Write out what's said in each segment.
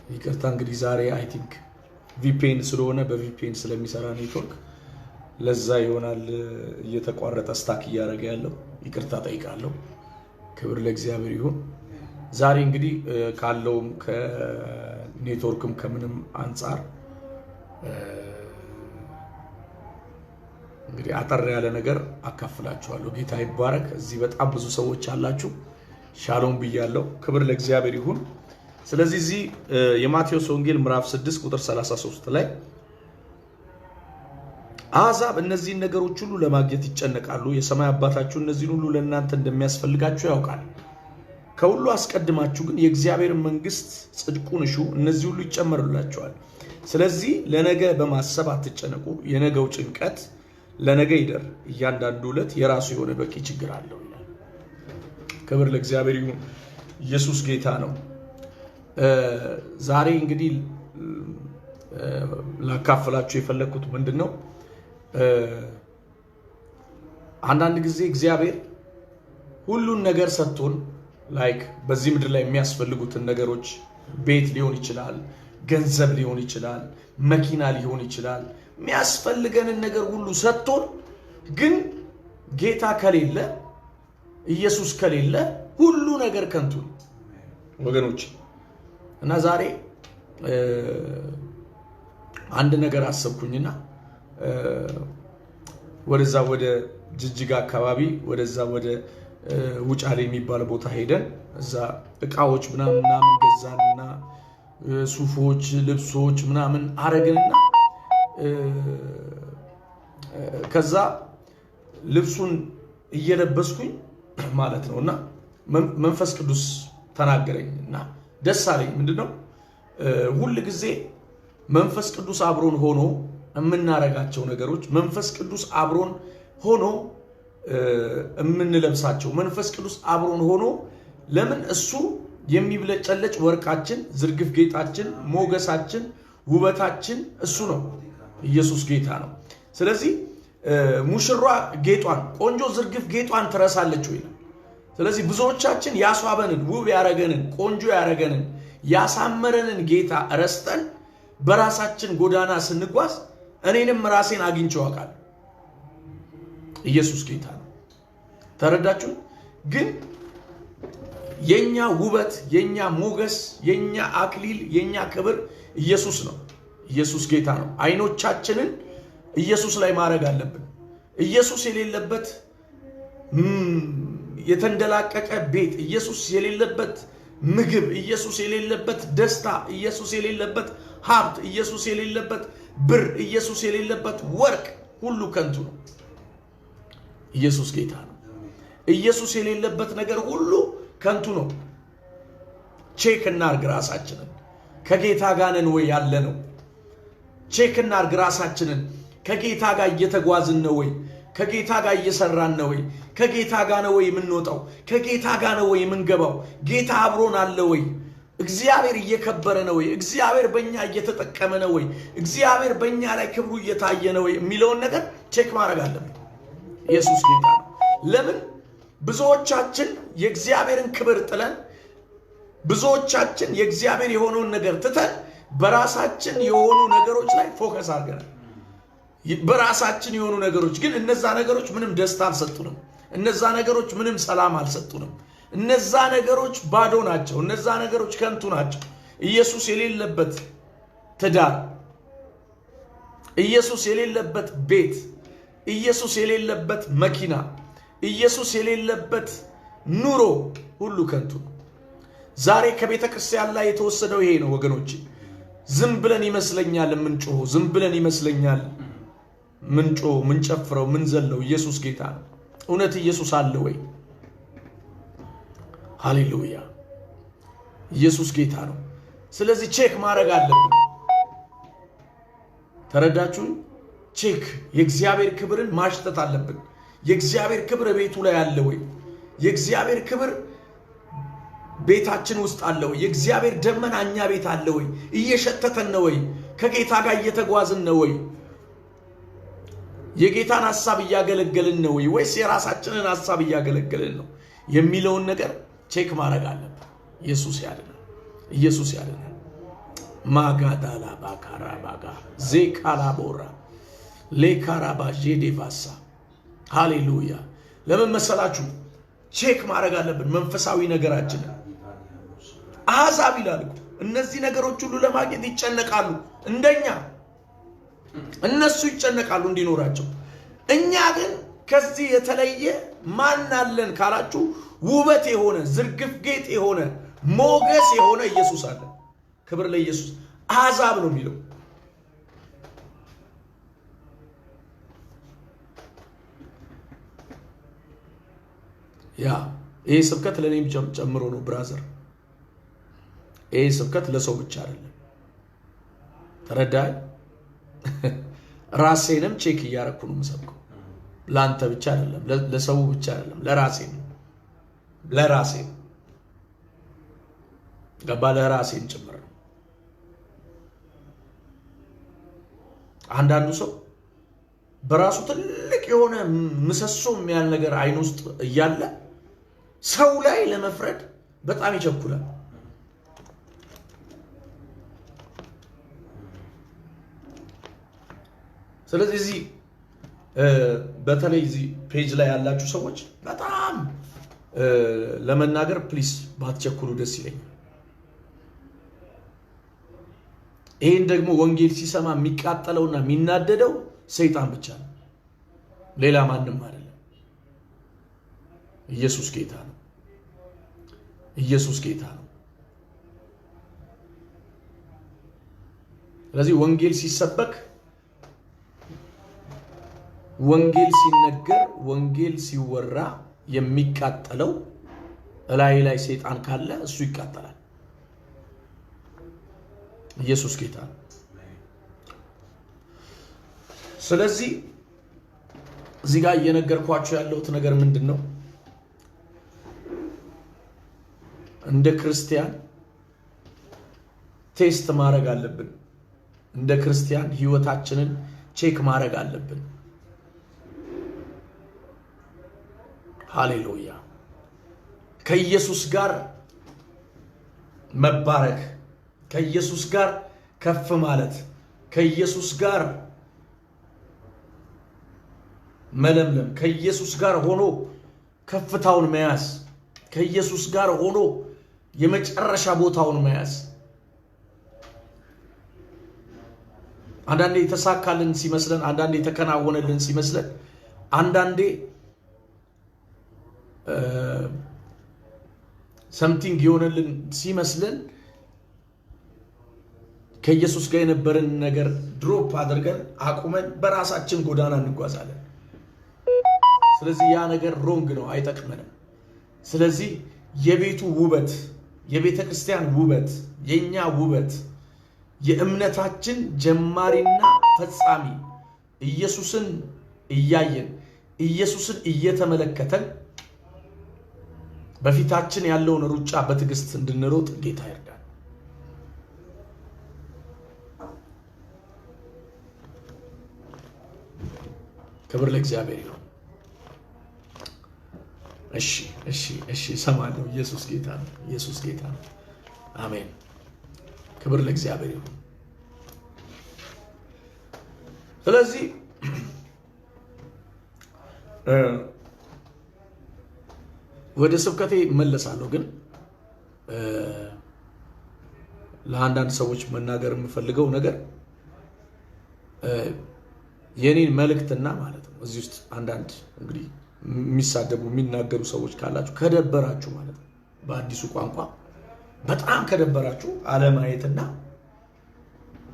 ይቅርታ እንግዲህ ዛሬ አይ ቲንክ ቪፒኤን ስለሆነ በቪፒኤን ስለሚሰራ ኔትወርክ ለዛ ይሆናል እየተቋረጠ ስታክ እያደረገ ያለው። ይቅርታ ጠይቃለሁ። ክብር ለእግዚአብሔር ይሁን። ዛሬ እንግዲህ ካለውም ከኔትወርክም ከምንም አንጻር እንግዲህ አጠር ያለ ነገር አካፍላችኋለሁ። ጌታ ይባረክ። እዚህ በጣም ብዙ ሰዎች አላችሁ። ሻሎም ብያለሁ። ክብር ለእግዚአብሔር ይሁን። ስለዚህ እዚህ የማቴዎስ ወንጌል ምዕራፍ 6 ቁጥር 33 ላይ አሕዛብ እነዚህን ነገሮች ሁሉ ለማግኘት ይጨነቃሉ፣ የሰማይ አባታችሁ እነዚህን ሁሉ ለእናንተ እንደሚያስፈልጋችሁ ያውቃል። ከሁሉ አስቀድማችሁ ግን የእግዚአብሔርን መንግሥት ጽድቁን እሹ፣ እነዚህ ሁሉ ይጨመሩላችኋል። ስለዚህ ለነገ በማሰብ አትጨነቁ፣ የነገው ጭንቀት ለነገ ይደር፣ እያንዳንዱ ዕለት የራሱ የሆነ በቂ ችግር አለው ይላል። ክብር ለእግዚአብሔር ይሁን። ኢየሱስ ጌታ ነው። ዛሬ እንግዲህ ላካፍላችሁ የፈለኩት ምንድነው? አንዳንድ ጊዜ እግዚአብሔር ሁሉን ነገር ሰጥቶን ላይክ በዚህ ምድር ላይ የሚያስፈልጉትን ነገሮች ቤት ሊሆን ይችላል፣ ገንዘብ ሊሆን ይችላል፣ መኪና ሊሆን ይችላል፣ የሚያስፈልገንን ነገር ሁሉ ሰጥቶን ግን ጌታ ከሌለ ኢየሱስ ከሌለ ሁሉ ነገር ከንቱ ነው ወገኖች። እና ዛሬ አንድ ነገር አሰብኩኝና ወደዛ ወደ ጅጅጋ አካባቢ ወደዛ ወደ ውጫሌ የሚባል ቦታ ሄደን እዛ እቃዎች ምናምን ገዛንና ሱፎች፣ ልብሶች ምናምን አረግንና ከዛ ልብሱን እየለበስኩኝ ማለት ነውና መንፈስ ቅዱስ ተናገረኝና ደስ አለኝ። ምንድነው? ሁል ጊዜ መንፈስ ቅዱስ አብሮን ሆኖ የምናረጋቸው ነገሮች፣ መንፈስ ቅዱስ አብሮን ሆኖ የምንለብሳቸው፣ መንፈስ ቅዱስ አብሮን ሆኖ ለምን እሱ የሚብለጨለጭ ወርቃችን፣ ዝርግፍ ጌጣችን፣ ሞገሳችን፣ ውበታችን እሱ ነው። ኢየሱስ ጌታ ነው። ስለዚህ ሙሽሯ ጌጧን፣ ቆንጆ ዝርግፍ ጌጧን ትረሳለች ወይ? ስለዚህ ብዙዎቻችን ያስዋበንን፣ ውብ ያረገንን፣ ቆንጆ ያረገንን፣ ያሳመረንን ጌታ ረስተን በራሳችን ጎዳና ስንጓዝ እኔንም ራሴን አግኝቼው አውቃለሁ። ኢየሱስ ጌታ ነው። ተረዳችሁ? ግን የኛ ውበት፣ የኛ ሞገስ፣ የኛ አክሊል፣ የኛ ክብር ኢየሱስ ነው። ኢየሱስ ጌታ ነው። አይኖቻችንን ኢየሱስ ላይ ማድረግ አለብን። ኢየሱስ የሌለበት የተንደላቀቀ ቤት፣ ኢየሱስ የሌለበት ምግብ፣ ኢየሱስ የሌለበት ደስታ፣ ኢየሱስ የሌለበት ሀብት፣ ኢየሱስ የሌለበት ብር፣ ኢየሱስ የሌለበት ወርቅ ሁሉ ከንቱ ነው። ኢየሱስ ጌታ ነው። ኢየሱስ የሌለበት ነገር ሁሉ ከንቱ ነው። ቼክ እናርግ ራሳችንን። ከጌታ ጋር ነን ወይ ያለ ነው? ቼክ እናርግ ራሳችንን። ከጌታ ጋር እየተጓዝን ነው ወይ? ከጌታ ጋር እየሰራን ነው ወይ? ከጌታ ጋር ነው ወይ የምንወጣው? ከጌታ ጋር ነው ወይ የምንገባው? ጌታ አብሮን አለ ወይ? እግዚአብሔር እየከበረ ነው ወይ? እግዚአብሔር በእኛ እየተጠቀመ ነው ወይ? እግዚአብሔር በእኛ ላይ ክብሩ እየታየ ነው ወይ የሚለውን ነገር ቼክ ማድረግ አለብን። ኢየሱስ ጌታ ነው። ለምን ብዙዎቻችን የእግዚአብሔርን ክብር ጥለን፣ ብዙዎቻችን የእግዚአብሔር የሆነውን ነገር ትተን በራሳችን የሆኑ ነገሮች ላይ ፎከስ አድርገናል። በራሳችን የሆኑ ነገሮች ግን እነዛ ነገሮች ምንም ደስታ አልሰጡንም። እነዛ ነገሮች ምንም ሰላም አልሰጡንም። እነዛ ነገሮች ባዶ ናቸው። እነዛ ነገሮች ከንቱ ናቸው። ኢየሱስ የሌለበት ትዳር፣ ኢየሱስ የሌለበት ቤት፣ ኢየሱስ የሌለበት መኪና፣ ኢየሱስ የሌለበት ኑሮ ሁሉ ከንቱ ነው። ዛሬ ከቤተ ክርስቲያን ላይ የተወሰደው ይሄ ነው ወገኖች። ዝም ብለን ይመስለኛል የምንጮኸው፣ ዝም ብለን ይመስለኛል ምንጮኸው፣ ምንጨፍረው፣ ምንዘለው። ኢየሱስ ጌታ ነው። እውነት ኢየሱስ አለ ወይ? ሃሌሉያ! ኢየሱስ ጌታ ነው። ስለዚህ ቼክ ማድረግ አለብን። ተረዳችሁን? ቼክ የእግዚአብሔር ክብርን ማሽተት አለብን። የእግዚአብሔር ክብር ቤቱ ላይ አለ ወይ? የእግዚአብሔር ክብር ቤታችን ውስጥ አለ ወይ? የእግዚአብሔር ደመና እኛ ቤት አለ ወይ? እየሸተተን ነው ወይ? ከጌታ ጋር እየተጓዝን ነው ወይ? የጌታን ሐሳብ እያገለገልን ነው ወይ? ወይስ የራሳችንን ሐሳብ እያገለገልን ነው የሚለውን ነገር ቼክ ማድረግ አለብን። ኢየሱስ ያድናል። ኢየሱስ ያድናል። ማጋዳላ ባካራ ባጋ ዜካላ ቦራ ሌካራባ ጄዴቫሳ ሃሌሉያ። ለምን መሰላችሁ? ቼክ ማድረግ አለብን መንፈሳዊ ነገራችንን። አሕዛብ ይላል እነዚህ ነገሮች ሁሉ ለማግኘት ይጨነቃሉ፣ እንደኛ እነሱ ይጨነቃሉ እንዲኖራቸው። እኛ ግን ከዚህ የተለየ ማን አለን ካላችሁ ውበት የሆነ ዝርግፍ ጌጥ የሆነ ሞገስ የሆነ ኢየሱስ አለ። ክብር ለኢየሱስ። አሕዛብ ነው የሚለው። ያ ይሄ ስብከት ለኔም ጨምሮ ነው ብራዘር። ይሄ ስብከት ለሰው ብቻ አይደለም። ተረዳይ? ራሴንም ቼክ እያረኩ ነው የምሰብከው። ላንተ ብቻ አይደለም፣ ለሰው ብቻ አይደለም፣ ለራሴም ለራሴም ገባ፣ ለራሴም ጭምር ነው። አንዳንዱ ሰው በራሱ ትልቅ የሆነ ምሰሶ የሚያል ነገር አይን ውስጥ እያለ ሰው ላይ ለመፍረድ በጣም ይቸኩላል። ስለዚህ እዚህ በተለይ እዚህ ፔጅ ላይ ያላችሁ ሰዎች በጣም ለመናገር ፕሊስ ባትቸኩሉ ደስ ይለኛል። ይሄን ደግሞ ወንጌል ሲሰማ የሚቃጠለውና የሚናደደው ሰይጣን ብቻ ነው፣ ሌላ ማንም አይደለም። ኢየሱስ ጌታ ነው። ኢየሱስ ጌታ ነው። ስለዚህ ወንጌል ሲሰበክ፣ ወንጌል ሲነገር፣ ወንጌል ሲወራ የሚቃጠለው ላይ ሰይጣን ካለ እሱ ይቃጠላል። ኢየሱስ ጌታ ነው። ስለዚህ እዚህ ጋር እየነገርኳችሁ ያለሁት ነገር ምንድነው? እንደ ክርስቲያን ቴስት ማድረግ አለብን። እንደ ክርስቲያን ህይወታችንን ቼክ ማድረግ አለብን። ሃሌሉያ። ከኢየሱስ ጋር መባረክ፣ ከኢየሱስ ጋር ከፍ ማለት፣ ከኢየሱስ ጋር መለምለም፣ ከኢየሱስ ጋር ሆኖ ከፍታውን መያዝ፣ ከኢየሱስ ጋር ሆኖ የመጨረሻ ቦታውን መያዝ። አንዳንዴ የተሳካልን ሲመስለን፣ አንዳንዴ የተከናወነልን ሲመስለን፣ አንዳንዴ ሰምቲንግ የሆነልን ሲመስለን ከኢየሱስ ጋር የነበረን ነገር ድሮፕ አድርገን አቁመን በራሳችን ጎዳና እንጓዛለን። ስለዚህ ያ ነገር ሮንግ ነው፣ አይጠቅመንም። ስለዚህ የቤቱ ውበት፣ የቤተ ክርስቲያን ውበት፣ የኛ ውበት፣ የእምነታችን ጀማሪና ፈጻሚ ኢየሱስን እያየን ኢየሱስን እየተመለከተን በፊታችን ያለውን ሩጫ በትዕግስት እንድንሮጥ ጌታ ይርዳል። ክብር ለእግዚአብሔር ይሁን። እሺ ሰማለሁ። ኢየሱስ ጌታ ነው። ኢየሱስ ጌታ ነው። አሜን። ክብር ለእግዚአብሔር ይሁን። ስለዚህ ወደ ስብከቴ መለሳለሁ። ግን ለአንዳንድ ሰዎች መናገር የምፈልገው ነገር የኔን መልእክትና ማለት ነው። እዚህ ውስጥ አንዳንድ እንግዲህ የሚሳደቡ የሚናገሩ ሰዎች ካላችሁ ከደበራችሁ ማለት ነው፣ በአዲሱ ቋንቋ በጣም ከደበራችሁ አለማየትና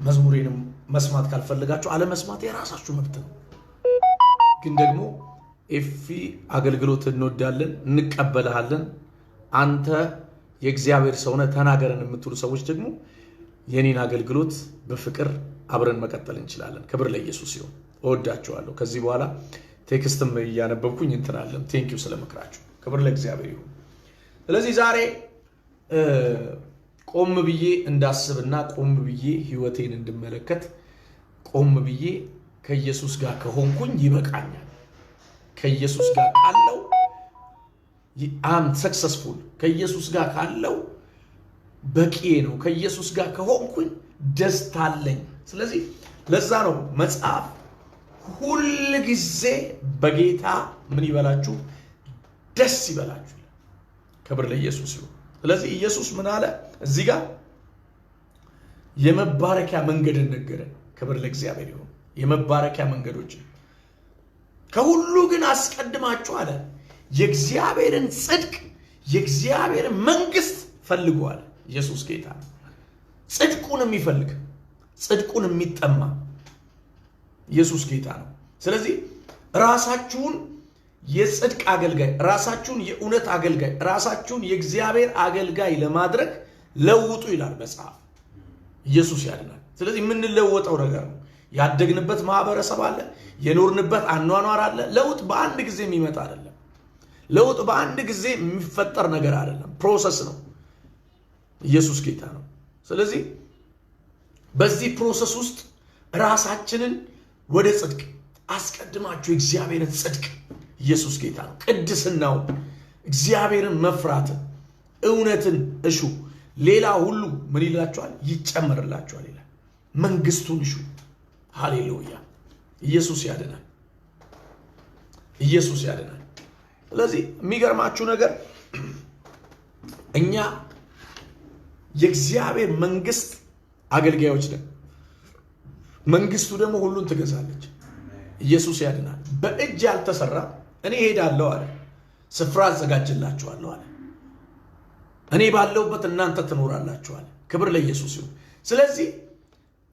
መዝሙሬንም መስማት ካልፈልጋችሁ አለመስማት የራሳችሁ መብት ነው። ግን ደግሞ ኤፊ አገልግሎት እንወዳለን፣ እንቀበልሃለን፣ አንተ የእግዚአብሔር ሰው ነህ ተናገረን የምትሉ ሰዎች ደግሞ የኔን አገልግሎት በፍቅር አብረን መቀጠል እንችላለን። ክብር ለኢየሱስ ይሁን። እወዳችኋለሁ። ከዚህ በኋላ ቴክስትም እያነበብኩኝ እንትናለን። ቴንኪው ስለምክራችሁ። ክብር ለእግዚአብሔር ይሁን። ስለዚህ ዛሬ ቆም ብዬ እንዳስብና ቆም ብዬ ህይወቴን እንድመለከት ቆም ብዬ ከኢየሱስ ጋር ከሆንኩኝ ይበቃኛል። ከኢየሱስ ጋር ካለው አም ሰክሰስፉል ከኢየሱስ ጋር ካለው በቂ ነው። ከኢየሱስ ጋር ከሆንኩኝ ደስታ አለኝ። ስለዚህ ለዛ ነው መጽሐፍ ሁል ጊዜ በጌታ ምን ይበላችሁ? ደስ ይበላችሁ። ክብር ለኢየሱስ ይሁን። ስለዚህ ኢየሱስ ምን አለ እዚህ ጋር? የመባረኪያ መንገድን ነገረን። ክብር ለእግዚአብሔር ይሁን። የመባረኪያ መንገዶች ከሁሉ ግን አስቀድማችሁ አለ የእግዚአብሔርን ጽድቅ የእግዚአብሔርን መንግስት ፈልጉ አለ። ኢየሱስ ጌታ ነው። ጽድቁን የሚፈልግ ጽድቁን የሚጠማ ኢየሱስ ጌታ ነው። ስለዚህ ራሳችሁን የጽድቅ አገልጋይ፣ ራሳችሁን የእውነት አገልጋይ፣ ራሳችሁን የእግዚአብሔር አገልጋይ ለማድረግ ለውጡ ይላል መጽሐፍ። ኢየሱስ ያድናል። ስለዚህ የምንለወጠው ነገር ነው። ያደግንበት ማህበረሰብ አለ፣ የኖርንበት አኗኗር አለ። ለውጥ በአንድ ጊዜ የሚመጣ አይደለም። ለውጥ በአንድ ጊዜ የሚፈጠር ነገር አይደለም። ፕሮሰስ ነው። ኢየሱስ ጌታ ነው። ስለዚህ በዚህ ፕሮሰስ ውስጥ ራሳችንን ወደ ጽድቅ አስቀድማችሁ የእግዚአብሔርን ጽድቅ፣ ኢየሱስ ጌታ ነው፣ ቅድስናውን፣ እግዚአብሔርን መፍራትን፣ እውነትን እሹ፣ ሌላ ሁሉ ምን ይላችኋል? ይጨመርላችኋል ይላል። መንግስቱን እሹ። ሃሌሉያ! ኢየሱስ ያድናል። ኢየሱስ ያድናል። ስለዚህ የሚገርማችሁ ነገር እኛ የእግዚአብሔር መንግስት አገልጋዮች ነን። መንግስቱ ደግሞ ሁሉን ትገዛለች። ኢየሱስ ያድናል። በእጅ ያልተሰራ እኔ ሄዳለሁ አለ፣ ስፍራ አዘጋጅላችኋለሁ አለ፣ እኔ ባለሁበት እናንተ ትኖራላችሁ አለ። ክብር ለኢየሱስ ይሁን። ስለዚህ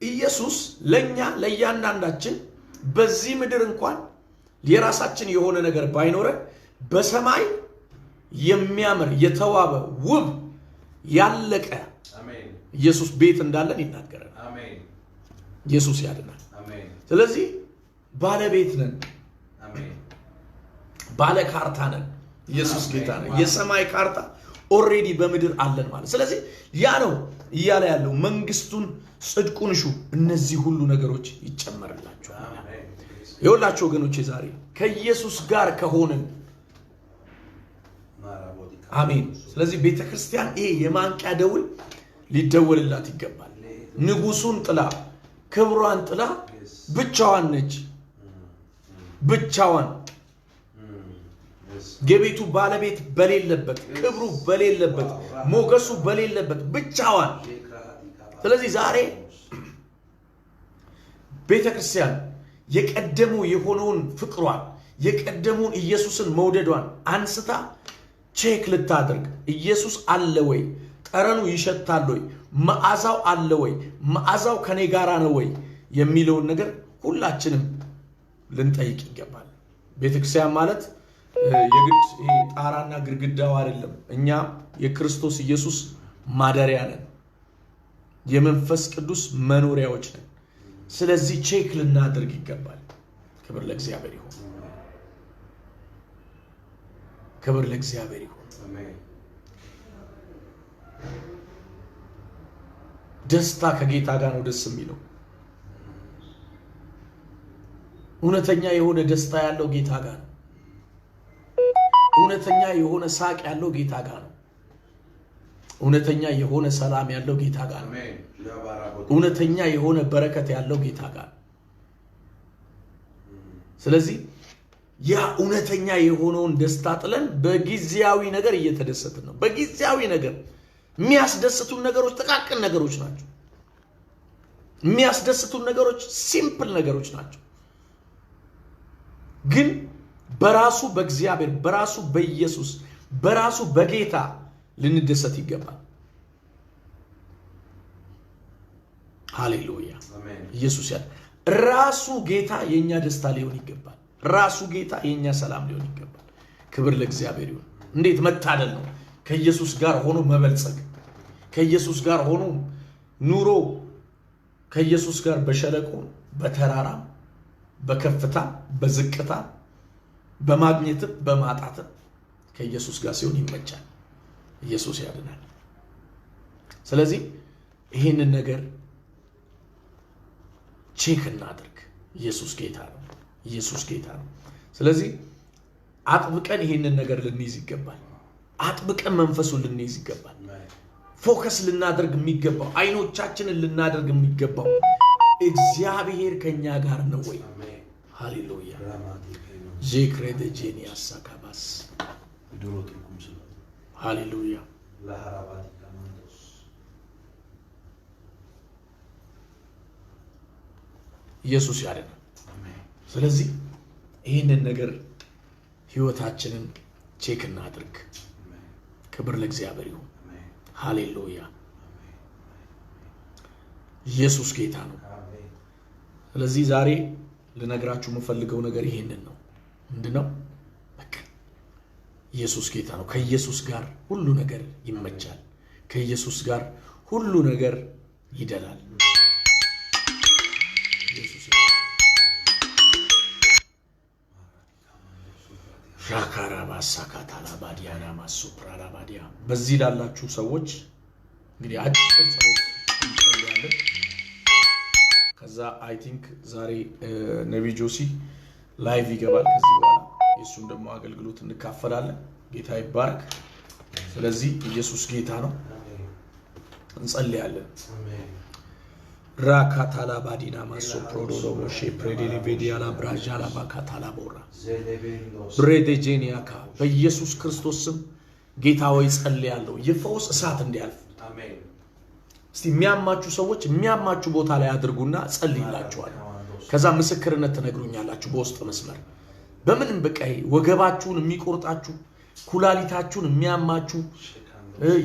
ኢየሱስ ለኛ ለእያንዳንዳችን በዚህ ምድር እንኳን የራሳችን የሆነ ነገር ባይኖረን በሰማይ የሚያምር የተዋበ ውብ ያለቀ ኢየሱስ ቤት እንዳለን ይናገራል። ኢየሱስ ያድናል። ስለዚህ ባለቤት ነን፣ ባለ ካርታ ነን። ኢየሱስ ጌታ ነው። የሰማይ ካርታ ኦሬዲ በምድር አለን ማለት። ስለዚህ ያ ነው እያለ ያለው መንግስቱን፣ ጽድቁን እሹ፣ እነዚህ ሁሉ ነገሮች ይጨመርላችኋል። ይኸውላችሁ ወገኖቼ ዛሬ ከኢየሱስ ጋር ከሆንን አሜን። ስለዚህ ቤተክርስቲያን ይሄ የማንቂያ ደውል ሊደወልላት ይገባል። ንጉሱን ጥላ ክብሯን ጥላ ብቻዋን ነች። ብቻዋን የቤቱ ባለቤት በሌለበት፣ ክብሩ በሌለበት፣ ሞገሱ በሌለበት ብቻዋን። ስለዚህ ዛሬ ቤተክርስቲያን የቀደሙ የሆነውን ፍቅሯን የቀደሙን ኢየሱስን መውደዷን አንስታ ቼክ ልታደርግ፣ ኢየሱስ አለ ወይ? ጠረኑ ይሸታል ወይ? መዓዛው አለ ወይ? መዓዛው ከኔ ጋራ ነው ወይ የሚለውን ነገር ሁላችንም ልንጠይቅ ይገባል። ቤተክርስቲያን ማለት የግድ ጣራና ግድግዳው አይደለም። እኛ የክርስቶስ ኢየሱስ ማደሪያ ነን፣ የመንፈስ ቅዱስ መኖሪያዎች ነን። ስለዚህ ቼክ ልናደርግ ይገባል። ክብር ለእግዚአብሔር ይሁን። ክብር ለእግዚአብሔር ይሁን። ደስታ ከጌታ ጋር ነው ደስ የሚለው። እውነተኛ የሆነ ደስታ ያለው ጌታ ጋር ነው። እውነተኛ የሆነ ሳቅ ያለው ጌታ ጋር ነው። እውነተኛ የሆነ ሰላም ያለው ጌታ ጋር ነው። እውነተኛ የሆነ በረከት ያለው ጌታ ጋር። ስለዚህ ያ እውነተኛ የሆነውን ደስታ ጥለን በጊዜያዊ ነገር እየተደሰትን ነው። በጊዜያዊ ነገር የሚያስደስቱን ነገሮች ጥቃቅን ነገሮች ናቸው። የሚያስደስቱን ነገሮች ሲምፕል ነገሮች ናቸው። ግን በራሱ በእግዚአብሔር በራሱ በኢየሱስ በራሱ በጌታ ልንደሰት ይገባል። ሃሌሉያ! ኢየሱስ ያለ ራሱ ጌታ የኛ ደስታ ሊሆን ይገባል። ራሱ ጌታ የኛ ሰላም ሊሆን ይገባል። ክብር ለእግዚአብሔር ይሁን። እንዴት መታደል ነው ከኢየሱስ ጋር ሆኖ መበልጸግ፣ ከኢየሱስ ጋር ሆኖ ኑሮ ከኢየሱስ ጋር በሸለቆ በተራራ በከፍታ በዝቅታ በማግኘት በማጣት ከኢየሱስ ጋር ሲሆን ይመቻል። ኢየሱስ ያድናል። ስለዚህ ይሄንን ነገር ቼክ እናድርግ። ኢየሱስ ጌታ ነው። ኢየሱስ ጌታ ነው። ስለዚህ አጥብቀን ይሄንን ነገር ልንይዝ ይገባል። አጥብቀን መንፈሱን ልንይዝ ይገባል። ፎከስ ልናደርግ የሚገባው አይኖቻችንን ልናደርግ የሚገባው እግዚአብሔር ከኛ ጋር ነው ወይ? ሃሌሉያ ጄክሬደ ጄኒያስ ሳካባስ ሃሌሉያ ኢየሱስ ያድናል። ስለዚህ ይህንን ነገር ህይወታችንን ቼክ እናድርግ። ክብር ለእግዚአብሔር ይሁን። ሃሌሉያ ኢየሱስ ጌታ ነው። ስለዚህ ዛሬ ልነግራችሁ የምፈልገው ነገር ይሄንን ነው። ምንድነው? በቃ ኢየሱስ ጌታ ነው። ከኢየሱስ ጋር ሁሉ ነገር ይመቻል። ከኢየሱስ ጋር ሁሉ ነገር ይደላል። ኢየሱስ ሻካራባሳ ካታላ ባዲያና ማሱፕራላ ባዲያ በዚህ ላላችሁ ሰዎች እንግዲህ አጭር ጸሎት እንጸልያለን። ከዛ አይ ቲንክ ዛሬ ነብይ ጆሲ ላይቭ ይገባል። ከዚህ በኋላ የሱን ደግሞ አገልግሎት እንካፈላለን። ጌታ ይባርክ። ስለዚህ ኢየሱስ ጌታ ነው። እንጸልያለን። ራካታላ ባዲና ማሶፕሮዶሎ ሞሼ ፕሬዲሊ ቬዲያላ ብራጃላ ባካታላ ቦራ ብሬዴጄኒያካ በኢየሱስ ክርስቶስ ስም ጌታ ሆይ ጸልያለሁ። የፈውስ እሳት እንዲያልፍ አሜን። እስቲ የሚያማችሁ ሰዎች የሚያማችሁ ቦታ ላይ አድርጉና ጸልይላችኋል። ከዛ ምስክርነት ትነግሩኛላችሁ በውስጥ መስመር። በምንም በቃ ወገባችሁን የሚቆርጣችሁ ኩላሊታችሁን የሚያማችሁ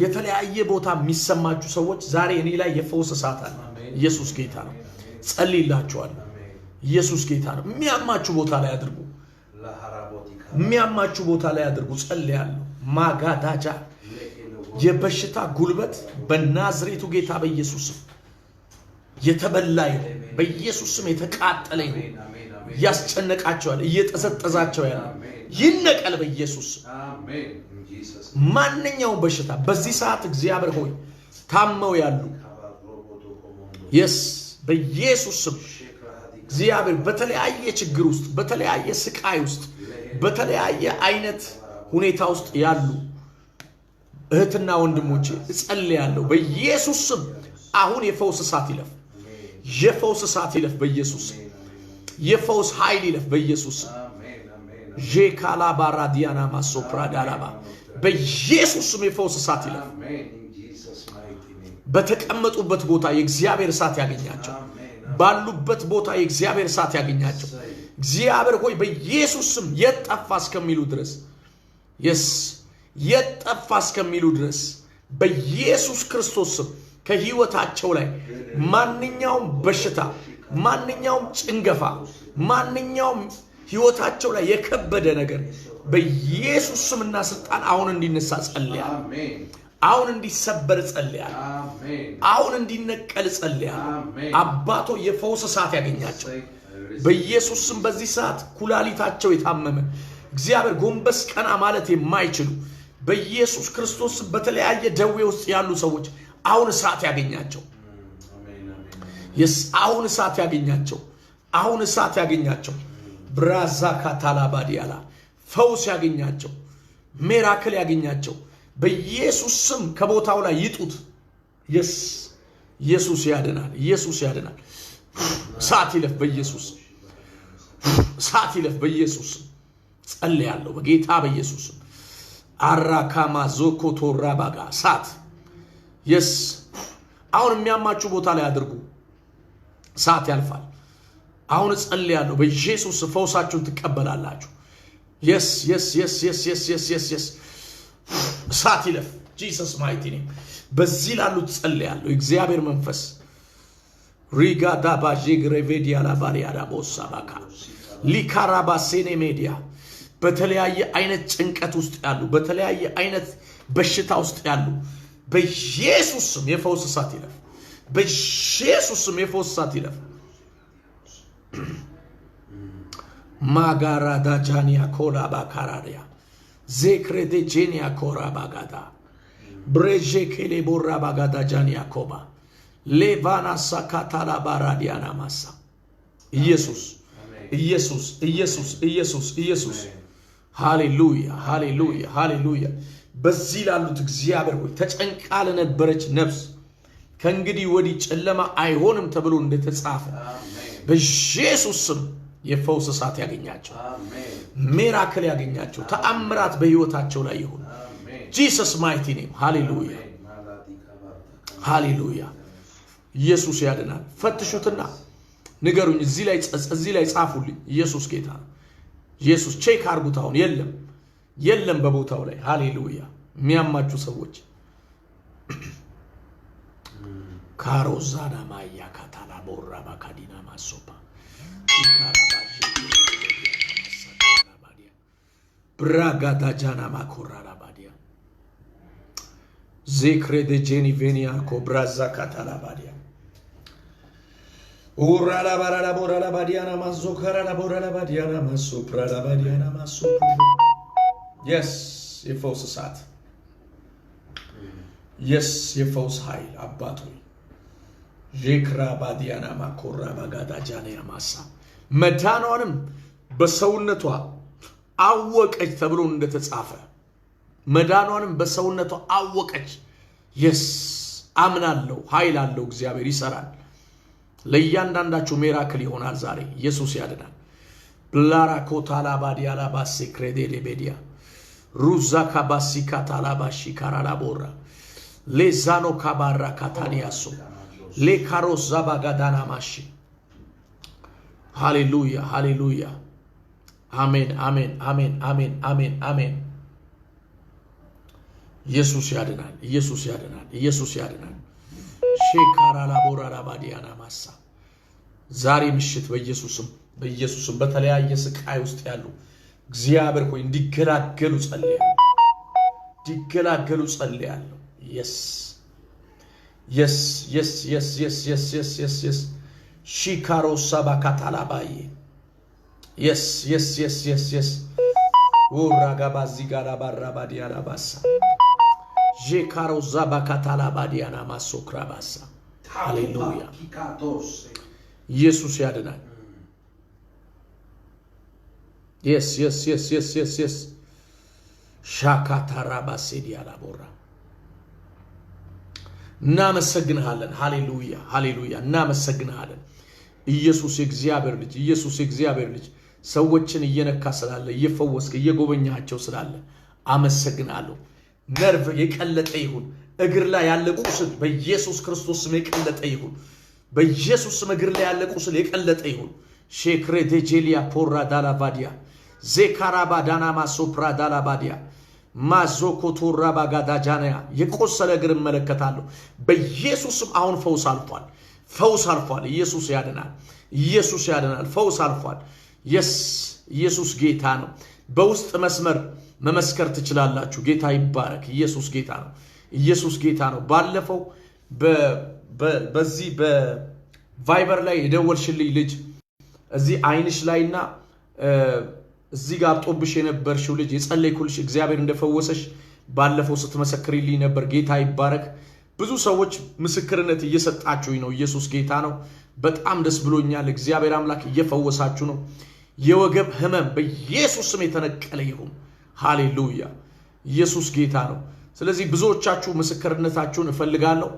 የተለያየ ቦታ የሚሰማችሁ ሰዎች ዛሬ እኔ ላይ የፈውስ እሳት አለ። ኢየሱስ ጌታ ነው። ጸልይላችኋለሁ። ኢየሱስ ጌታ ነው። የሚያማችሁ ቦታ ላይ አድርጉ። የሚያማችሁ ቦታ ላይ አድርጉ። ጸልያለሁ። ማጋዳጃ የበሽታ ጉልበት በናዝሬቱ ጌታ በኢየሱስ ስም የተበላ ይሁን። በኢየሱስ ስም የተቃጠለ ይሁን። ያስጨነቃቸዋል፣ እየጠዘጠዛቸው ያለ ይነቀል በኢየሱስ ስም። ማንኛውም በሽታ በዚህ ሰዓት እግዚአብሔር ሆይ ታመው ያሉ በኢየሱስ ስም እግዚአብሔር በተለያየ ችግር ውስጥ በተለያየ ስቃይ ውስጥ በተለያየ አይነት ሁኔታ ውስጥ ያሉ እህትና ወንድሞቼ እጸልያለሁ በኢየሱስ ስም አሁን የፈውስ እሳት ይለፍ። የፈውስ እሳት ይለፍ በኢየሱስ ስም። የፈውስ ኃይል ይለፍ በኢየሱስ ስም። ጄካላ ባራዲያና ማሶፕራዳላባ በኢየሱስ ስም የፈውስ እሳት ይለፍ። በተቀመጡበት ቦታ የእግዚአብሔር እሳት ያገኛቸው። ባሉበት ቦታ የእግዚአብሔር እሳት ያገኛቸው። እግዚአብሔር ሆይ በኢየሱስ ስም የጠፋ እስከሚሉ ድረስ የጠፋ እስከሚሉ ድረስ በኢየሱስ ክርስቶስ ስም ከህይወታቸው ላይ ማንኛውም በሽታ፣ ማንኛውም ጭንገፋ፣ ማንኛውም ህይወታቸው ላይ የከበደ ነገር በኢየሱስ ስምና ስልጣን አሁን እንዲነሳ ጸልያለሁ። አሁን እንዲሰበር ጸልያለሁ። አሁን እንዲነቀል ጸልያለሁ። አባቶ የፈውስ እሳት ያገኛቸው በኢየሱስ ስም። በዚህ ሰዓት ኩላሊታቸው የታመመ እግዚአብሔር ጎንበስ ቀና ማለት የማይችሉ በኢየሱስ ክርስቶስ በተለያየ ደዌ ውስጥ ያሉ ሰዎች አሁን እሳት ያገኛቸው። አሁን እሳት ያገኛቸው። አሁን እሳት ያገኛቸው። ብራዛ ካታላ ባዲያላ ፈውስ ያገኛቸው። ሚራክል ያገኛቸው በኢየሱስ ስም። ከቦታው ላይ ይጡት። ኢየሱስ ያድናል። ኢየሱስ ያድናል። እሳት ይለፍ በኢየሱስ ስም። እሳት ይለፍ በኢየሱስ ስም። ጸልያለሁ በጌታ በኢየሱስ ስም። አራካማ ዞኮቶ ራባጋ እሳት አሁን የሚያማችሁ ቦታ ላይ አድርጉ። እሳት ያልፋል። አሁን ጸልያለሁ በኢየሱስ ፈውሳችሁን ትቀበላላችሁ። እሳት ይለፍ ጂሰስ ማይቲ ኔም። በዚህ ላሉት ጸልያለሁ። እግዚአብሔር መንፈስ ሪጋዳ ባጄግሬቬዲያ ላባሪያዳ ቦሳባካ ሊካራባሴኔ ሜዲያ በተለያየ አይነት ጭንቀት ውስጥ ያሉ በተለያየ አይነት በሽታ ውስጥ ያሉ በኢየሱስ ስም የፈውስ እሳት ይለፍ። በኢየሱስ ስም የፈውስ እሳት ይለፍ። ማጋራዳ ጃኒያ ኮላ ባካራሪያ ዜክሬዴ ጄኒያ ኮራ ባጋዳ ብሬጄ ኬሌ ቦራ ባጋዳ ጃኒያ ኮባ ሌቫና ሳካታላ ባራዲያና ማሳ ኢየሱስ ኢየሱስ ኢየሱስ ኢየሱስ ኢየሱስ ሃሌሉያ ሃሌሉያ ሃሌሉያ። በዚህ ላሉት እግዚአብሔር ሆይ ተጨንቃ ለነበረች ነፍስ ከእንግዲህ ወዲህ ጨለማ አይሆንም ተብሎ እንደተጻፈ በኢየሱስ ስም የፈውስ እሳት ያገኛቸው፣ ሚራክል ያገኛቸው፣ ተአምራት በህይወታቸው ላይ ይሁን። ጂሰስ ማይቲ ኔም ሃሌሉያ ሃሌሉያ። ኢየሱስ ያድናል። ፈትሹትና ንገሩኝ። እዚህ ላይ ጻፉልኝ። ኢየሱስ ጌታ ነው። ኢየሱስ ቼክ አርጉት። አሁን የለም በቦታው ላይ ሃሌሉያ። የሚያማችሁ ሰዎች ካሮዛና ማያ ካታላ ቦራ ባካዲና ማሶፓ ብራጋዳ ጃና ማኮራ ላባዲያ ዜክሬ ደ ጄኒ ቬኒያ ኮብራዛ ካታላ ባዲያ ኡራ ላባራ ላቦራ ላባዲያና ማዞ ካራ ላቦራ ላባዲያና ማሶ ፕራ ላባዲያና ማሶ የስ የፈውስ እሳት የስ የፈውስ ኃይል አባቱ ጄክራ ባዲያና ማኮራ ባጋዳ ጃና ማሳ መዳኗንም በሰውነቷ አወቀች ተብሎ እንደተጻፈ መዳኗንም በሰውነቷ አወቀች። የስ አምናለሁ። ኃይል አለው። እግዚአብሔር ይሰራል። ለእያንዳንዳችሁ ሚራክል ይሆናል ዛሬ። ኢየሱስ ያድናል። ብላራ ኮታላ ባዲያላ ባሴ ክሬዴ ቤዲያ ሩዛ ካባሲ ካታላ ባሺ ካራላ ቦራ ሌዛኖ ካባራ ካታኒያሶ ሌካሮስ ዛባጋዳና ማሺ ሃሌሉያ ሃሌሉያ አሜን አሜን አሜን አሜን አሜን አሜን። ኢየሱስ ያድናል። ኢየሱስ ያድናል። ኢየሱስ ያድናል። ሼካራ ላቦራ ላባዲያና ማሳ ዛሬ ምሽት በኢየሱስም በተለያየ ስቃይ ውስጥ ያሉ እግዚአብሔር ሆይ እንዲገላገሉ ጸልያለሁ። yes yes yes yes yes yes yes yes yes shikaro sabakatalabaye yes yes yes yes yes uraga bazigara barabadiana basa jekaro zabakatalabadiana masokra basa hallelujah ኢየሱስ ያድናል። yes yes yes yes yes yes ሻካታራባሴዲያ ላቦራ እናመሰግንሃለን። ሃሌሉያ ሃሌሉያ እናመሰግንሃለን። ኢየሱስ የእግዚአብሔር ልጅ ሰዎችን እየነካ ስላለ እየፈወስክ እየጎበኛቸው ስላለ አመሰግናለሁ። ነርቭ የቀለጠ ይሁን፣ እግር ላይ ያለ ቁስል በኢየሱስ ክርስቶስ ስም የቀለጠ ይሁን። በኢየሱስ ስም እግር ላይ ያለ ቁስል የቀለጠ ይሁን። ሼክሬ ዴጄሊያ ፖራ ዳላቫዲያ ዜካራባ ዳናማ ሶፕራ ዳላባዲያ ማዞኮቶራ ባጋዳ ጃናያ የቆሰለ እግር እመለከታለሁ። በኢየሱስ ስም አሁን ፈውስ አልፏል። ኢየሱስ ያድናል። ፈውስ አልፏል። ኢየሱስ ጌታ ነው። በውስጥ መስመር መመስከር ትችላላችሁ። ጌታ ይባረክ። ኢየሱስ ጌታ ነው። ባለፈው በዚህ በቫይበር ላይ የደወልሽልኝ ልጅ እዚህ አይንሽ ላይና እዚህ ጋር አጥቶብሽ የነበርሽው ልጅ የጸለይኩልሽ እግዚአብሔር እንደፈወሰሽ ባለፈው ስትመሰክሪልኝ ነበር። ጌታ ይባረክ። ብዙ ሰዎች ምስክርነት እየሰጣችሁኝ ነው። ኢየሱስ ጌታ ነው። በጣም ደስ ብሎኛል። እግዚአብሔር አምላክ እየፈወሳችሁ ነው። የወገብ ህመም በኢየሱስ ስም የተነቀለ ይሁን። ሃሌሉያ። ኢየሱስ ጌታ ነው። ስለዚህ ብዙዎቻችሁ ምስክርነታችሁን እፈልጋለሁ።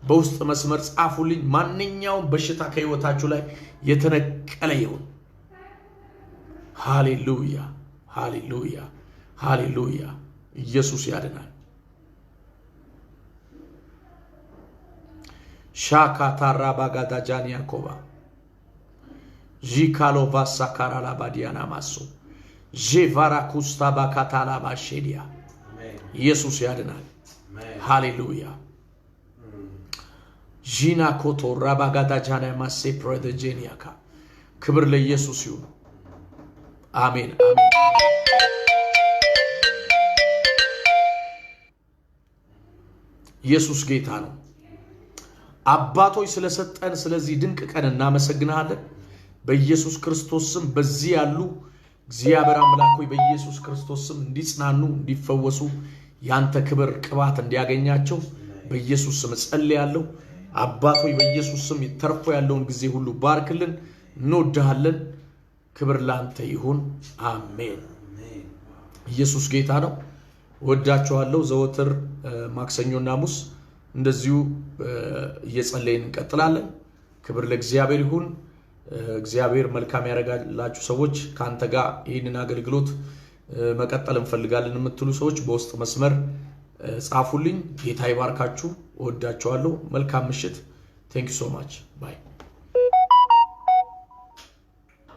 በውስጥ መስመር ጻፉልኝ። ማንኛውም በሽታ ከህይወታችሁ ላይ የተነቀለ ይሁን። ሃሌሉያ ሃሌሉያ ሃሌሉያ። ኢየሱስ ያድናል። ሻካታራ ባጋዳ ጃኒ ያኮባ ጂካሎ ባሳካራ ላባዲያና ማሶ ጄቫራ ኩስታ ባካታላ ባሼዲያ ኢየሱስ ያድናል። ሃሌሉያ ጂና ኮቶ ራባጋዳ ጃና ማሴ ፕሮደጄኒያካ ክብር ለኢየሱስ ይሁን። አሜን አሜን። ኢየሱስ ጌታ ነው። አባቶች ስለሰጠን ስለዚህ ድንቅ ቀን እናመሰግናለን። በኢየሱስ ክርስቶስ ስም በዚህ ያሉ እግዚአብሔር አምላክ ሆይ በኢየሱስ ክርስቶስ ስም እንዲጽናኑ እንዲፈወሱ ያንተ ክብር ቅባት እንዲያገኛቸው በኢየሱስ ስም ጸልያለሁ። አባቶች በኢየሱስ ስም ተርፎ ያለውን ጊዜ ሁሉ ባርክልን። እንወድሃለን። ክብር ላንተ ይሁን። አሜን። ኢየሱስ ጌታ ነው። ወዳችኋለሁ። ዘወትር ማክሰኞና ሐሙስ እንደዚሁ እየጸለይን እንቀጥላለን። ክብር ለእግዚአብሔር ይሁን። እግዚአብሔር መልካም ያደርጋላችሁ ሰዎች ካንተ ጋር ይህንን አገልግሎት መቀጠል እንፈልጋለን የምትሉ ሰዎች በውስጥ መስመር ጻፉልኝ። ጌታ ይባርካችሁ። ወዳችኋለሁ። መልካም ምሽት። ቴንክ ዩ ሶ ማች ባይ